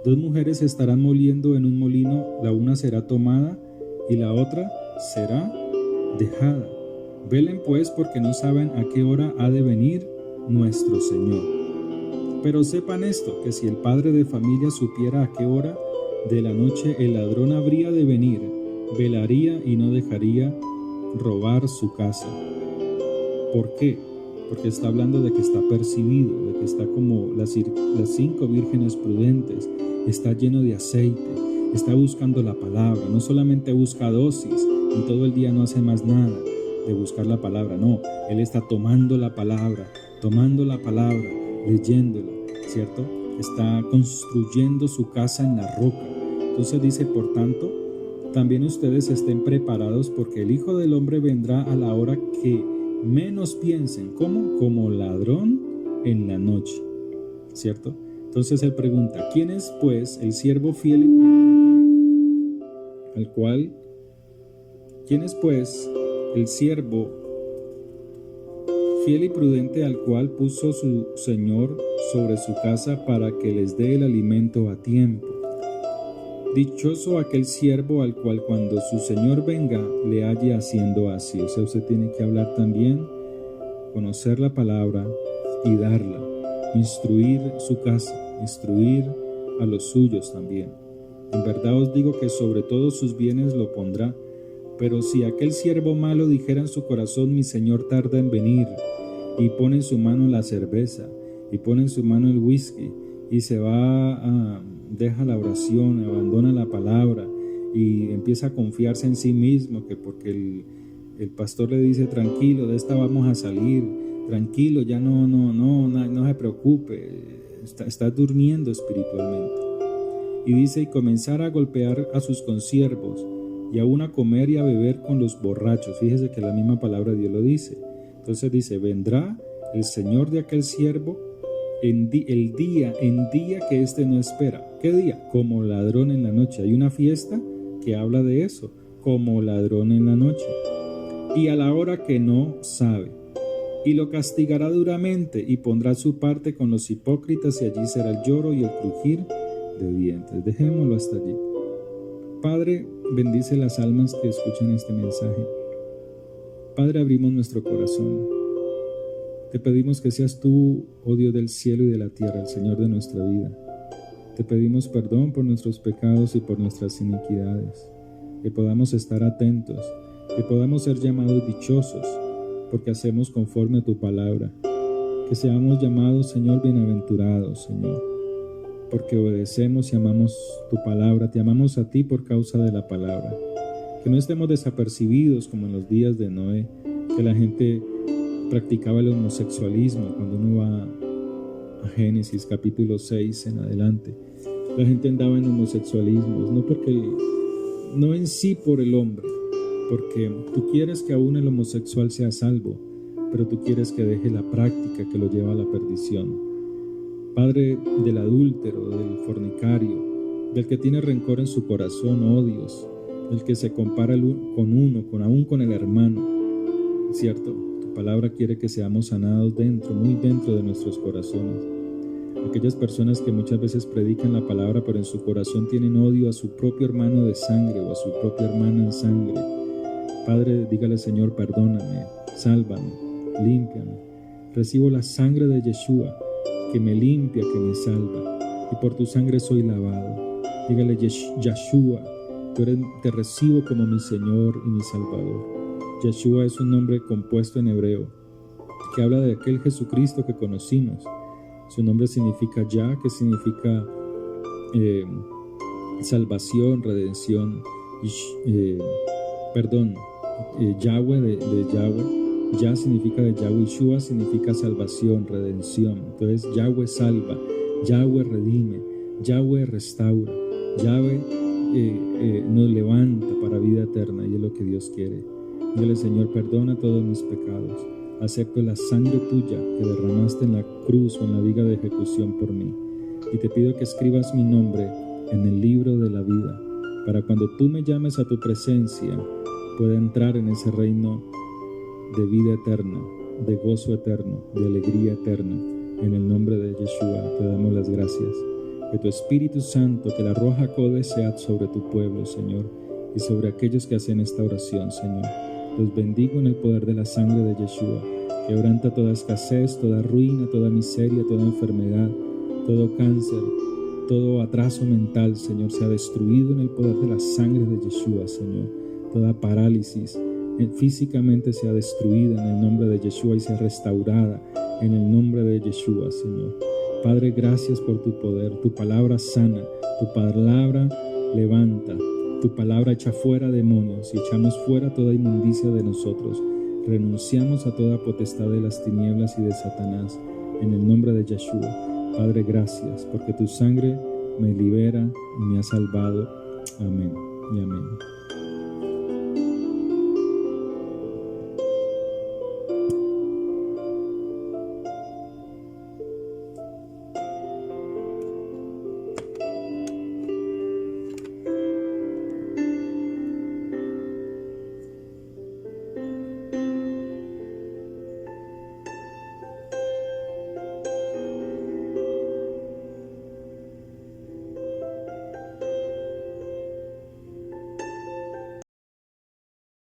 Dos mujeres estarán moliendo en un molino, la una será tomada y la otra será dejada. Velen pues, porque no saben a qué hora ha de venir nuestro Señor. Pero sepan esto, que si el padre de familia supiera a qué hora de la noche el ladrón habría de venir, velaría y no dejaría robar su casa. ¿Por qué? Porque está hablando de que está percibido, de que está como las 5 vírgenes prudentes, está lleno de aceite, está buscando la palabra, no solamente busca dosis y todo el día no hace más nada de buscar la palabra, no, él está tomando la palabra, leyéndola, ¿cierto? Está construyendo su casa en la roca. Entonces dice, por tanto, también ustedes estén preparados, porque el Hijo del Hombre vendrá a la hora que menos piensen. ¿Cómo? Como ladrón en la noche, ¿cierto? Entonces él pregunta, ¿quién es pues el siervo fiel al cual, quién es pues el siervo fiel y prudente al cual puso su Señor sobre su casa para que les dé el alimento a tiempo? Dichoso aquel siervo al cual cuando su Señor venga le halle haciendo así. O sea, usted tiene que hablar también, conocer la palabra y darla, instruir su casa, instruir a los suyos también. En verdad os digo que sobre todos sus bienes lo pondrá. Pero si aquel siervo malo dijera en su corazón, mi Señor tarda en venir, y pone en su mano la cerveza, y pone en su mano el whisky, y se va deja la oración, abandona la palabra, y empieza a confiarse en sí mismo, que porque el pastor le dice, tranquilo, de esta vamos a salir, tranquilo, ya no se preocupe, está durmiendo espiritualmente. Y dice, y comenzar a golpear a sus consiervos, y aún a comer y a beber con los borrachos. Fíjese que la misma palabra de Dios lo dice. Entonces dice, vendrá el Señor de aquel siervo en día que éste no espera. ¿Qué día? Como ladrón en la noche. Hay una fiesta que habla de eso, como ladrón en la noche. Y a la hora que no sabe. Y lo castigará duramente y pondrá su parte con los hipócritas, y allí será el lloro y el crujir de dientes. Dejémoslo hasta allí. Padre, bendice las almas que escuchan este mensaje. Padre, abrimos nuestro corazón. Te pedimos que seas tú, oh Dios del cielo y de la tierra, el Señor de nuestra vida. Te pedimos perdón por nuestros pecados y por nuestras iniquidades. Que podamos estar atentos, que podamos ser llamados dichosos, porque hacemos conforme a tu palabra. Que seamos llamados, Señor, bienaventurados, Señor, porque obedecemos y amamos tu palabra. Te amamos a ti por causa de la palabra. Que no estemos desapercibidos como en los días de Noé, que la gente practicaba el homosexualismo. Cuando uno va a Génesis capítulo 6 en adelante, la gente andaba en homosexualismo, no en sí por el hombre, porque tú quieres que aún el homosexual sea salvo, pero tú quieres que deje la práctica que lo lleva a la perdición. Padre, del adúltero, del fornicario, del que tiene rencor en su corazón, odios, del que se compara aún con el hermano, ¿cierto? Tu palabra quiere que seamos sanados muy dentro de nuestros corazones. Aquellas personas que muchas veces predican la palabra, pero en su corazón tienen odio a su propio hermano de sangre o a su propia hermana en sangre. Padre, dígale, Señor, perdóname, sálvame, límpiame. Recibo la sangre de Yeshua, que me limpia, que me salva, y por tu sangre soy lavado. Dígale, Yeshua, te recibo como mi Señor y mi Salvador. Yeshua es un nombre compuesto en hebreo, que habla de aquel Jesucristo que conocimos. Su nombre significa Yah, que significa salvación, redención, Yahweh de Yahweh. Yah significa de Yahweh, Yeshua significa salvación, redención. Entonces Yahweh salva, Yahweh redime, Yahweh restaura, Yahweh nos levanta para vida eterna, y es lo que Dios quiere. Dígale, Señor, perdona todos mis pecados. Acepto la sangre tuya que derramaste en la cruz o en la viga de ejecución por mí. y te pido que escribas mi nombre en el libro de la vida, para cuando tú me llames a tu presencia, pueda entrar en ese reino de vida eterna, de gozo eterno, de alegría eterna. En el nombre de Yeshua te damos las gracias. Que tu Espíritu Santo, que la Ruach HaKodesh sea sobre tu pueblo, Señor, y sobre aquellos que hacen esta oración, Señor. Los bendigo en el poder de la sangre de Yeshua. Quebranta toda escasez, toda ruina, toda miseria, toda enfermedad, todo cáncer, todo atraso mental, Señor, sea destruido en el poder de la sangre de Yeshua, Señor. Toda parálisis físicamente sea destruida en el nombre de Yeshua y sea restaurada en el nombre de Yeshua, Señor. Padre, gracias por tu poder. Tu palabra sana, tu palabra levanta, tu palabra echa fuera demonios y echamos fuera toda inmundicia de nosotros. Renunciamos a toda potestad de las tinieblas y de Satanás en el nombre de Yeshua. Padre, gracias porque tu sangre me libera y me ha salvado. Amén y amén.